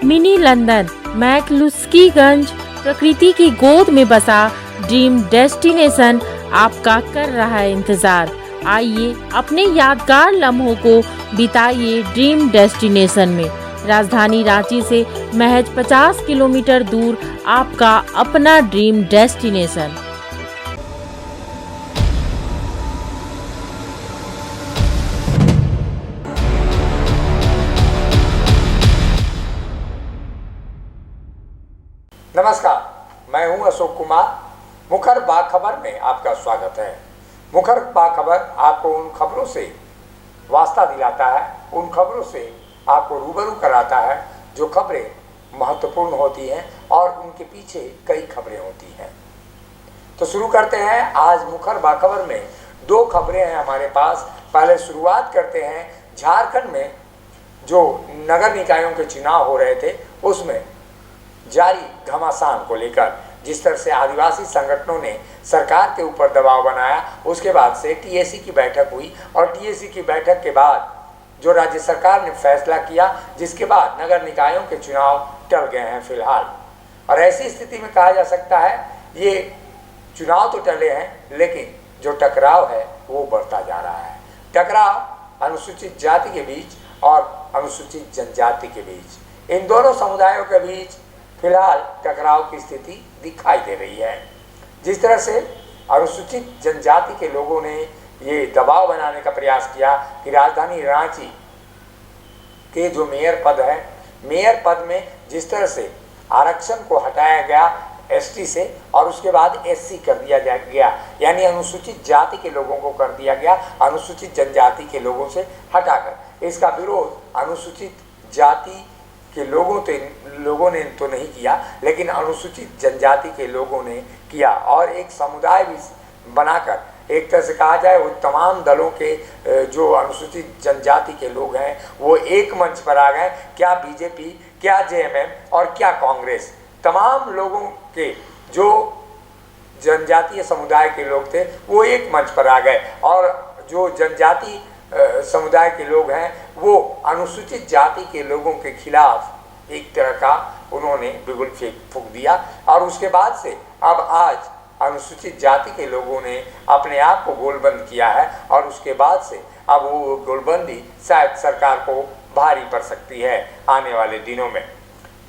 Mini London McCluskieganj प्रकृति की गोद में बसा ड्रीम डेस्टिनेशन आपका कर रहा है इंतजार। आइए अपने यादगार लम्हों को बिताइए ड्रीम डेस्टिनेशन में। राजधानी रांची से महज 50 किलोमीटर दूर आपका अपना ड्रीम डेस्टिनेशन। नमस्कार, मैं हूं अशोक कुमार। मुखर बाखबर में आपका स्वागत है। मुखर बाखबर आपको उन खबरों से वास्ता दिलाता है, उन खबरों से आपको रूबरू कराता है जो खबरें महत्वपूर्ण होती हैं और उनके पीछे कई खबरें होती हैं। तो शुरू करते हैं। आज मुखर बाखबर में दो खबरें हैं हमारे पास। पहले शुरुआत करते हैं झारखंड में जो नगर निकायों के चुनाव हो रहे थे उसमें जारी घमासान को लेकर जिस तरह से आदिवासी संगठनों ने सरकार के ऊपर दबाव बनाया, उसके बाद से टीएसी की बैठक हुई और टीएसी की बैठक के बाद जो राज्य सरकार ने फैसला किया, जिसके बाद नगर निकायों के चुनाव टल गए हैं फिलहाल। और ऐसी स्थिति में कहा जा सकता है ये चुनाव तो टले हैं लेकिन जो टकराव है वो बढ़ता जा रहा है। टकराव अनुसूचित जाति के बीच और अनुसूचित जनजाति के बीच, इन दोनों समुदायों के बीच फिलहाल टकराव की स्थिति दिखाई दे रही है। जिस तरह से अनुसूचित जनजाति के लोगों ने ये दबाव बनाने का प्रयास किया कि राजधानी रांची के जो मेयर पद है, मेयर पद में जिस तरह से आरक्षण को हटाया गया एसटी से और उसके बाद एससी कर दिया गया, यानी अनुसूचित जाति के लोगों को कर दिया गया अनुसूचित जनजाति के लोगों से हटाकर। इसका विरोध अनुसूचित जाति के लोगों ने तो नहीं किया, लेकिन अनुसूचित जनजाति के लोगों ने किया और एक समुदाय भी बनाकर एक तरह से कहा जाए वो तमाम दलों के जो अनुसूचित जनजाति के लोग हैं वो एक मंच पर आ गए। क्या बीजेपी, क्या जेएमएम और क्या कांग्रेस, तमाम लोगों के जो जनजातीय समुदाय के लोग थे वो एक मंच पर आ गए और जो जनजाति समुदाय के लोग हैं वो अनुसूचित जाति के लोगों के खिलाफ एक तरह का उन्होंने बिगुल फूंक दिया। और उसके बाद से अब आज अनुसूचित जाति के लोगों ने अपने आप को गोलबंद किया है और उसके बाद से अब वो गोलबंदी शायद सरकार को भारी पड़ सकती है आने वाले दिनों में।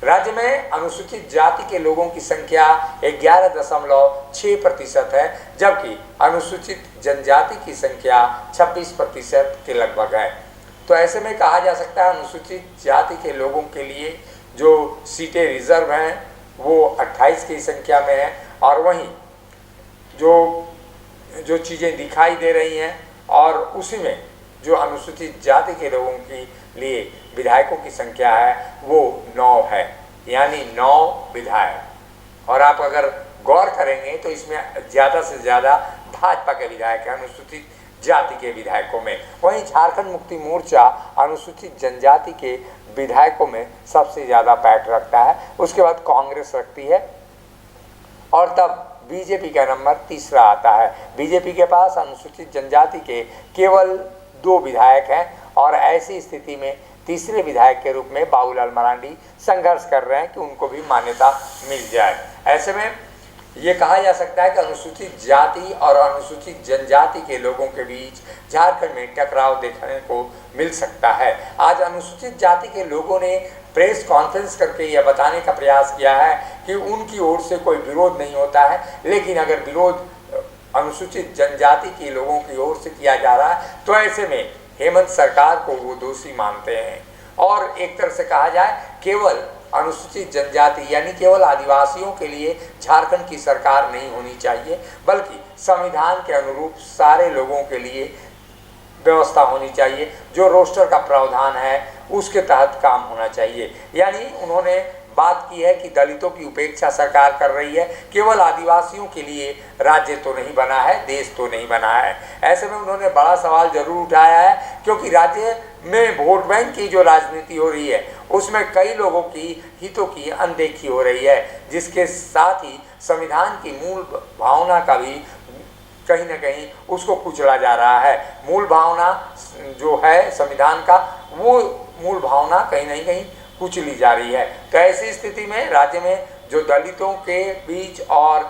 राज्य में अनुसूचित जाति के लोगों की संख्या 11.6% है, जबकि अनुसूचित जनजाति की संख्या 26% के लगभग है। तो ऐसे में कहा जा सकता है अनुसूचित जाति के लोगों के लिए जो सीटें रिजर्व हैं वो 28 की संख्या में है और वहीं जो चीज़ें दिखाई दे रही हैं और उसी में जो अनुसूचित जाति के लोगों के लिए विधायकों की संख्या है वो 9 है, यानी 9 विधायक। और आप अगर गौर करेंगे तो इसमें ज़्यादा से ज़्यादा भाजपा के विधायक हैं अनुसूचित जाति के विधायकों में। वहीं झारखंड मुक्ति मोर्चा अनुसूचित जनजाति के विधायकों में सबसे ज़्यादा पैठ रखता है, उसके बाद कांग्रेस रखती है और तब बीजेपी का नंबर तीसरा आता है। बीजेपी के पास अनुसूचित जनजाति के केवल 2 विधायक हैं और ऐसी स्थिति में तीसरे विधायक के रूप में बाबूलाल मरांडी संघर्ष कर रहे हैं कि उनको भी मान्यता मिल जाए। ऐसे में ये कहा जा सकता है कि अनुसूचित जाति और अनुसूचित जनजाति के लोगों के बीच झारखंड में टकराव देखने को मिल सकता है। आज अनुसूचित जाति के लोगों ने प्रेस कॉन्फ्रेंस करके यह बताने का प्रयास किया है कि उनकी ओर से कोई विरोध नहीं होता है, लेकिन अगर विरोध अनुसूचित जनजाति के लोगों की ओर से किया जा रहा है तो ऐसे में हेमंत सरकार को वो दोषी मानते हैं। और एक तरह से कहा जाए केवल अनुसूचित जनजाति यानी केवल आदिवासियों के लिए झारखंड की सरकार नहीं होनी चाहिए, बल्कि संविधान के अनुरूप सारे लोगों के लिए व्यवस्था होनी चाहिए। जो रोस्टर का प्रावधान है उसके तहत काम होना चाहिए। यानी उन्होंने बात की है कि दलितों की उपेक्षा सरकार कर रही है, केवल आदिवासियों के लिए राज्य तो नहीं बना है, देश तो नहीं बना है। ऐसे में उन्होंने बड़ा सवाल जरूर उठाया है क्योंकि राज्य में वोट बैंक की जो राजनीति हो रही है उसमें कई लोगों की हितों की अनदेखी हो रही है, जिसके साथ ही संविधान की मूल भावना का भी कहीं ना कहीं उसको कुचला जा रहा है। मूल भावना जो है संविधान का वो मूल भावना कहीं ना कहीं कुचली जा रही है। तो ऐसी स्थिति में राज्य में जो दलितों के बीच और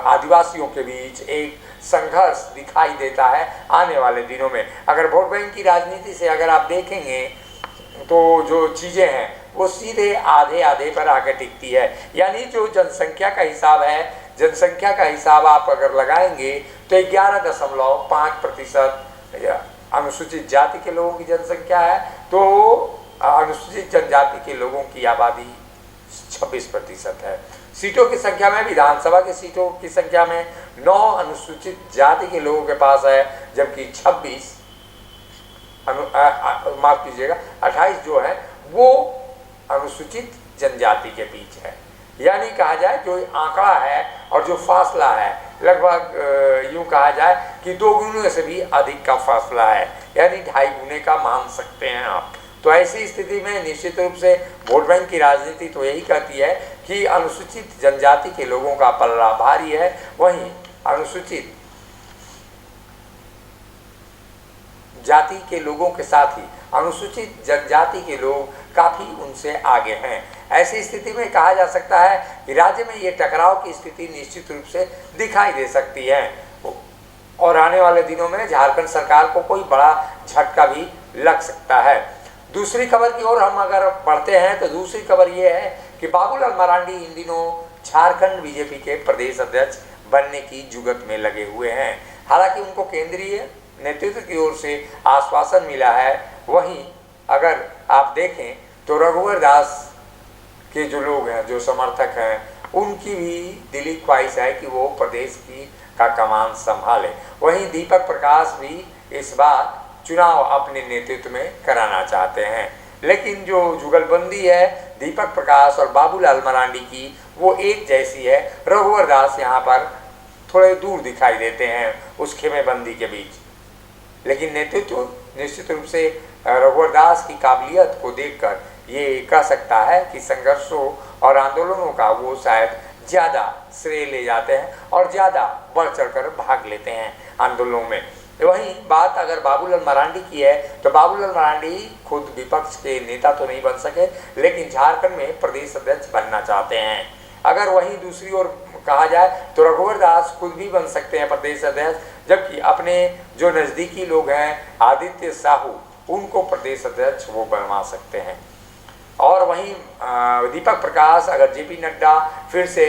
आदिवासियों के बीच एक संघर्ष दिखाई देता है आने वाले दिनों में। अगर वोट बैंक की राजनीति से अगर आप देखेंगे तो जो चीज़ें हैं वो सीधे आधे आधे पर आकर टिकती है। यानी जो जनसंख्या का हिसाब है, जनसंख्या का हिसाब आप अगर लगाएंगे तो 11.5% अनुसूचित जाति के लोगों की जनसंख्या है, तो अनुसूचित जनजाति के लोगों की आबादी 26% है। सीटों की संख्या में, विधानसभा की सीटों की संख्या में 9 अनुसूचित जाति के लोगों के पास है, जबकि 28 जो है वो अनुसूचित जनजाति के बीच है। यानी कहा जाए जो आंकड़ा है और जो फासला है लगभग यूं कहा जाए कि 2 गुने से भी अधिक का फासला है, यानी 2.5 गुने का मान सकते हैं आप। तो ऐसी स्थिति में निश्चित रूप से वोट बैंक की राजनीति तो यही कहती है कि अनुसूचित जनजाति के लोगों का पल्ला भारी है, वहीं अनुसूचित जाति के लोगों के साथ ही अनुसूचित जनजाति के लोग काफ़ी उनसे आगे हैं। ऐसी स्थिति में कहा जा सकता है कि राज्य में ये टकराव की स्थिति निश्चित रूप से दिखाई दे सकती है और आने वाले दिनों में झारखंड सरकार को कोई बड़ा झटका भी लग सकता है। दूसरी खबर की ओर हम अगर बढ़ते हैं तो दूसरी खबर ये है कि बाबूलाल मरांडी इन दिनों झारखंड बीजेपी के प्रदेश अध्यक्ष बनने की जुगत में लगे हुए हैं। हालांकि उनको केंद्रीय नेतृत्व की ओर से आश्वासन मिला है, वहीं अगर आप देखें तो रघुवर दास के जो लोग हैं, जो समर्थक हैं, उनकी भी दिली ख्वाहिश है कि वो प्रदेश का कमान संभाले। वहीं दीपक प्रकाश भी इस बार चुनाव अपने नेतृत्व में कराना चाहते हैं, लेकिन जो जुगलबंदी है दीपक प्रकाश और बाबूलाल मरांडी की वो एक जैसी है। रघुवर दास यहाँ पर थोड़े दूर दिखाई देते हैं उस खेमेबंदी के बीच, लेकिन नेतृत्व निश्चित रूप से रघुवर दास की काबिलियत को देखकर ये कह सकता है कि संघर्षों और आंदोलनों का वो शायद ज़्यादा श्रेय ले जाते हैं और ज़्यादा बढ़ चढ़कर भाग लेते हैं आंदोलनों में। वहीं बात अगर बाबूलाल मरांडी की है तो बाबूलाल मरांडी खुद विपक्ष के नेता तो नहीं बन सके, लेकिन झारखंड में प्रदेश अध्यक्ष बनना चाहते हैं। अगर वहीं दूसरी ओर कहा जाए तो रघुवर दास खुद भी बन सकते हैं प्रदेश अध्यक्ष, जबकि अपने जो नज़दीकी लोग हैं आदित्य साहू उनको प्रदेश अध्यक्ष वो बनवा सकते हैं। और वहीं दीपक प्रकाश अगर जेपी नड्डा फिर से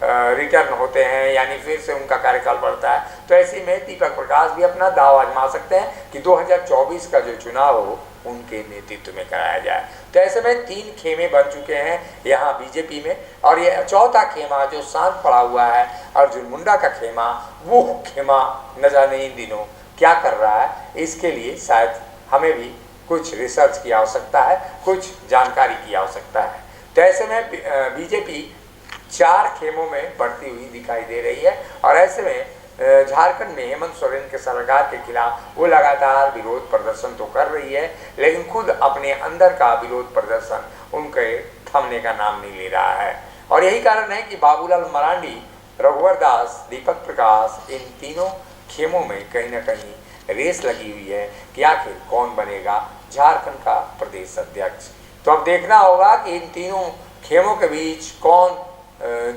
रिटर्न होते हैं, यानी फिर से उनका कार्यकाल बढ़ता है, तो ऐसे में दीपक प्रकाश भी अपना दाव आजमा सकते हैं कि 2024 का जो चुनाव हो उनके नेतृत्व में कराया जाए। तो ऐसे में 3 खेमे बन चुके हैं यहाँ बीजेपी में, और ये चौथा खेमा जो शांत पड़ा हुआ है अर्जुन मुंडा का खेमा, वो खेमा न जाने इन दिनों क्या कर रहा है। इसके लिए शायद हमें भी कुछ रिसर्च की आवश्यकता है, कुछ जानकारी की आवश्यकता है। तो ऐसे में बीजेपी 4 खेमों में बढ़ती हुई दिखाई दे रही है, और ऐसे में झारखंड में हेमंत सोरेन के सरकार के खिलाफ वो लगातार विरोध प्रदर्शन तो कर रही है, लेकिन खुद अपने अंदर का विरोध प्रदर्शन उनके थमने का नाम नहीं ले रहा है। और यही कारण है कि बाबूलाल मरांडी, रघुवर दास, दीपक प्रकाश, इन तीनों खेमों में कहीं ना कहीं रेस लगी हुई है कि आखिर कौन बनेगा झारखंड का प्रदेश अध्यक्ष। तो अब देखना होगा कि इन तीनों खेमों के बीच कौन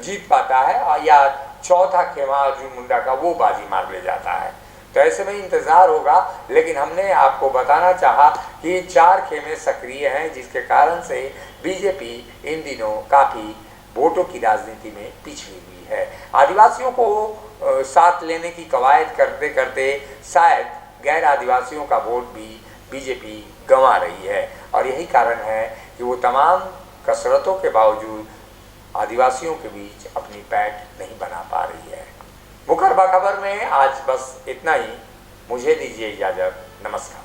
जीत पाता है, या चौथा खेमा अर्जुन मुंडा का वो बाजी मार ले जाता है। तो ऐसे में इंतज़ार होगा, लेकिन हमने आपको बताना चाहा कि 4 खेमे सक्रिय हैं, जिसके कारण से बीजेपी इन दिनों काफ़ी वोटों की राजनीति में पिछड़ी हुई है। आदिवासियों को साथ लेने की कवायद करते करते शायद गैर आदिवासियों का वोट भी बीजेपी गंवा रही है, और यही कारण है कि वो तमाम कसरतों के बावजूद आदिवासियों के बीच अपनी पैठ नहीं बना पा रही है। मुखर खबर में आज बस इतना ही। मुझे दीजिए इजाजत। नमस्कार।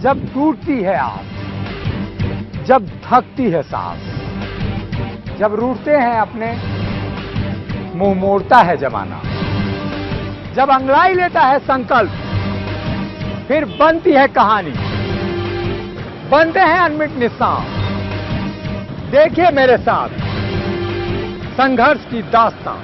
जब टूटती है आस, जब थकती है सांस, जब रूठते हैं अपने, मुंह मोड़ता है जमाना, जब अंगड़ाई लेता है संकल्प, फिर बनती है कहानी, बनते हैं अनमिट निशान। देखिए मेरे साथ संघर्ष की दास्तान।